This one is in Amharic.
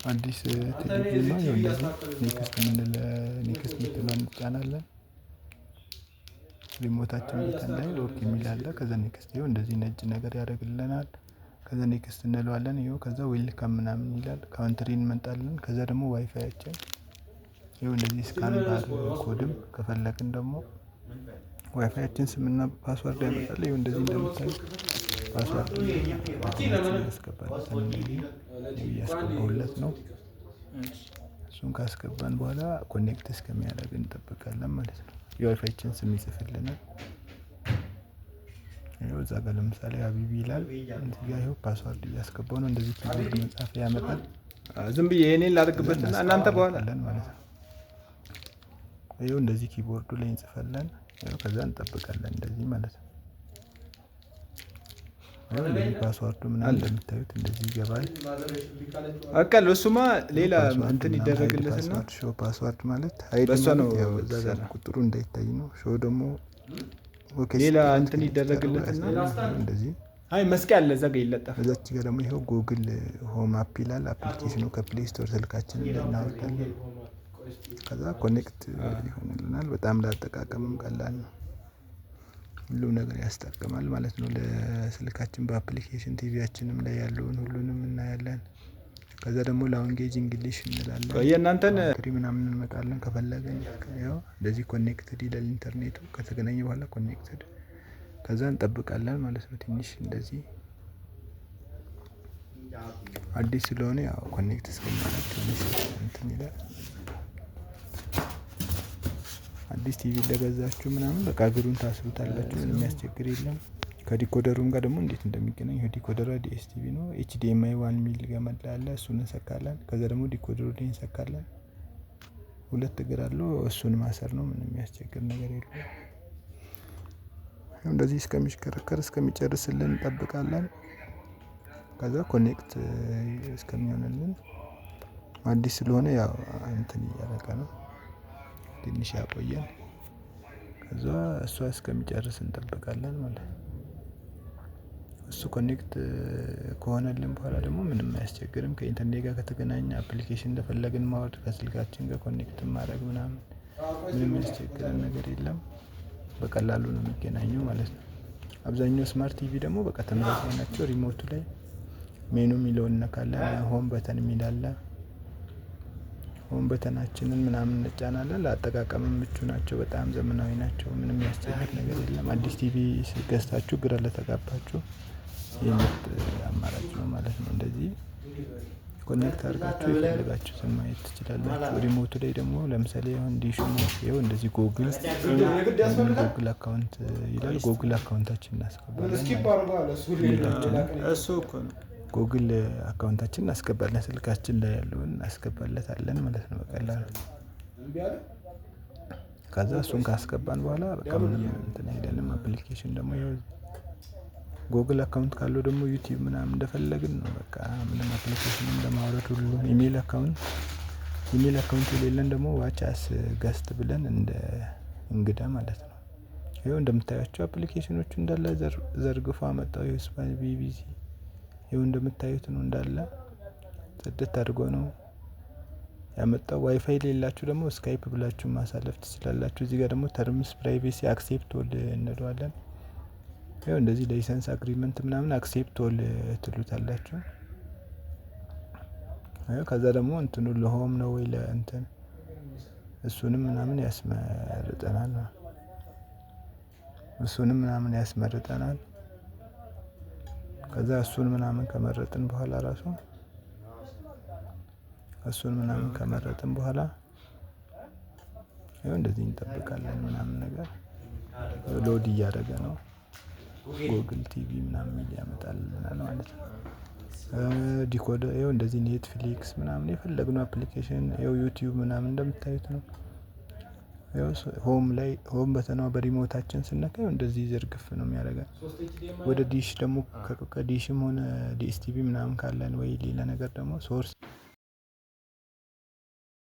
አዲስ ቴሌቪዥን ነው። ይኸው እንደዚህ ኔክስት የምትለዋን እንጫናለን። ሪሞታችን በተን ላይ ኦኬ የሚል አለ። ከዛ ኔክስት ይኸው እንደዚህ ነጭ ነገር ያደርግልናል። ከዛ ኔክስት እንለዋለን። ይኸው ከዛ ዌልካም ምናምን ይላል። ካውንትሪ እንመጣለን። ከዛ ደግሞ ዋይፋያችን ይኸው እንደዚህ ስካን ባር ኮድም ከፈለግን ደግሞ ዋይፋያችን ስምና ፓስወርድ ያመጣል። ይኸው እንደዚህ እንደምታዩት ፓስወርድ ያስገባል። እያስገባሁለት ነው። እሱን ካስገባን በኋላ ኮኔክት እስከሚያደርግ እንጠብቃለን ማለት ነው። የዋይፋያችን ስም ይጽፍልናል። ይኸው እዛ ጋር ለምሳሌ ሀቢቢ ይላል። እዚህ ጋር ይኸው ፓስወርድ እያስገባው ነው። እንደዚህ ኪቦርድ መጻፍ ያመጣል። ዝም ብዬ የኔን ላድርግበትና እናንተ በኋላ ማለት ነው። ይኸው እንደዚህ ኪቦርዱ ላይ እንጽፋለን። ይኸው ከዛ እንጠብቃለን እንደዚህ ማለት ነው። ይኸው እንደዚህ ፓስወርዱ ምናምን እንደምታዩት እንደዚህ ይገባል። አቀል እሱማ ሌላ እንትን ይደረግለትና ሾው ፓስወርድ ማለት ሀይድ ነው። ያው እዛ ቁጥሩ እንዳይታይ ነው። ሾው ደግሞ ሌላ እንትን ይደረግለትና እንደዚህ አይ መስቀል አለ እዛ ጋር ይለጠፋል። እዛች ጋር ደግሞ ይኸው ጉግል ሆም አፕ ይላል። አፕሊኬሽኑ ከፕሌይ ስቶር ስልካችን ላይ እናወርዳለን። ከዛ ኮኔክት ይሆንልናል። በጣም ለአጠቃቀምም ቀላል ነው። ሁሉም ነገር ያስጠቅማል ማለት ነው። ለስልካችን በአፕሊኬሽን ቲቪያችንም ላይ ያለውን ሁሉንም እናያለን። ከዛ ደግሞ ላንጉዌጅ እንግሊሽ እንላለን። የእናንተን ምናምን እንመጣለን ከፈለገን። ያው እንደዚህ ኮኔክትድ ይላል ኢንተርኔቱ። ከተገናኘ በኋላ ኮኔክትድ ከዛ እንጠብቃለን ማለት ነው። ትንሽ እንደዚህ አዲስ ስለሆነ ያው ኮኔክት እስከሚያደርግ ትንሽ እንትን ይላል። አዲስ ቲቪ ለገዛችሁ ምናምን በቃ እግሩን ታስሩታላችሁ። ምንም የሚያስቸግር የለም። ከዲኮደሩም ጋር ደግሞ እንዴት እንደሚገናኝ ዲኮደሯ ዲኤስቲቪ ነው። ኤችዲኤምአይ 1 ሚል ገመድ አለ። እሱን እንሰካለን። ከዛ ደግሞ ዲኮደሩ ላይ እንሰካለን። 2 እግር አለው። እሱን ማሰር ነው። ምንም የሚያስቸግር ነገር የለም። እንደዚህ እስከሚሽከረከር እስከሚጨርስልን እንጠብቃለን። ከዛ ኮኔክት እስከሚሆንልን አዲስ ስለሆነ ያው እንትን እያደረገ ነው። ትንሽ ያቆየን። ከዛ እሷ እስከሚጨርስ እንጠብቃለን ማለት ነው። እሱ ኮኔክት ከሆነልን በኋላ ደግሞ ምንም አያስቸግርም። ከኢንተርኔት ጋር ከተገናኘ አፕሊኬሽን እንደፈለግን ማውረድ ከስልካችን ጋር ኮኔክት ማድረግ ምናምን ምንም የሚያስቸግረን ነገር የለም። በቀላሉ ነው የሚገናኘው ማለት ነው። አብዛኛው ስማርት ቲቪ ደግሞ በቃ ተመሳሳይ ናቸው። ሪሞቱ ላይ ሜኑ የሚለውን እነካለን። ሆም በተን የሚል አለ። ሆም በተናችንን ምናምን እንጫናለን። ለአጠቃቀምም ምቹ ናቸው። በጣም ዘመናዊ ናቸው። ምንም የሚያስቸግር ነገር የለም። አዲስ ቲቪ ገዝታችሁ ግራ ለተጋባችሁ የምርጥ አማራጭ ነው ማለት ነው። እንደዚህ ኮኔክት አድርጋችሁ የፈለጋችሁትን ማየት ትችላላችሁ። ሪሞቱ ላይ ደግሞ ለምሳሌ አሁን ዲሹ ነው እንደዚህ ጎግል አካውንት ይላል። ጎግል አካውንታችን እናስገባለን። እሱ እኮ ነው ጎግል አካውንታችን እናስገባለን። ስልካችን ላይ ያለውን እናስገባለታለን ማለት ነው በቀላሉ። ከዛ እሱን ካስገባን በኋላ በቃ ምንም እንትን አይደለም። አፕሊኬሽን ደግሞ ጎግል አካውንት ካለው ደግሞ ዩቲዩብ ምናምን እንደፈለግን ነው በቃ ምንም አፕሊኬሽን እንደማውረድ ሁሉ ኢሜል አካውንት የሌለን ደግሞ ዋቻስ ገስት ብለን እንደ እንግዳ ማለት ነው። ይኸው እንደምታያቸው አፕሊኬሽኖቹ እንዳለ ዘርግፎ አመጣው። የስፓን ቢቢሲ ይኸው እንደምታዩት ነው እንዳለ ጽድት አድርጎ ነው ያመጣው። ዋይፋይ ሌላችሁ ደግሞ ስካይፕ ብላችሁ ማሳለፍ ትችላላችሁ። እዚህ ጋር ደግሞ ተርምስ ፕራይቬሲ አክሴፕት ኦል እንለዋለን። ይኸው እንደዚህ ላይሰንስ አግሪመንት ምናምን አክሴፕት ኦል ትሉታላችሁ። ከዛ ደግሞ እንትኑ ለሆም ነው ወይ ለእንትን እሱንም ምናምን ያስመርጠናል። ከዛ እሱን ምናምን ከመረጥን በኋላ ይኸው እንደዚህ እንጠብቃለን ምናምን ነገር ሎድ እያደረገ ነው። ጉግል ቲቪ ምናምን ያመጣልናል ማለት ነው። ዲኮደር ይኸው እንደዚህ ኔትፍሊክስ ምናምን የፈለግነው አፕሊኬሽን ይኸው ዩቲዩብ ምናምን እንደምታዩት ነው። ይኸው ሆም በተኗ በሪሞታችን ስነካ ይኸው እንደዚህ ዝርግፍ ነው የሚያደርገን። ወደ ዲሽ ደግሞ ከዲሽም ሆነ ዲኤስቲቪ ምናምን ካለን ወይ ሌላ ነገር ደግሞ ሶርስ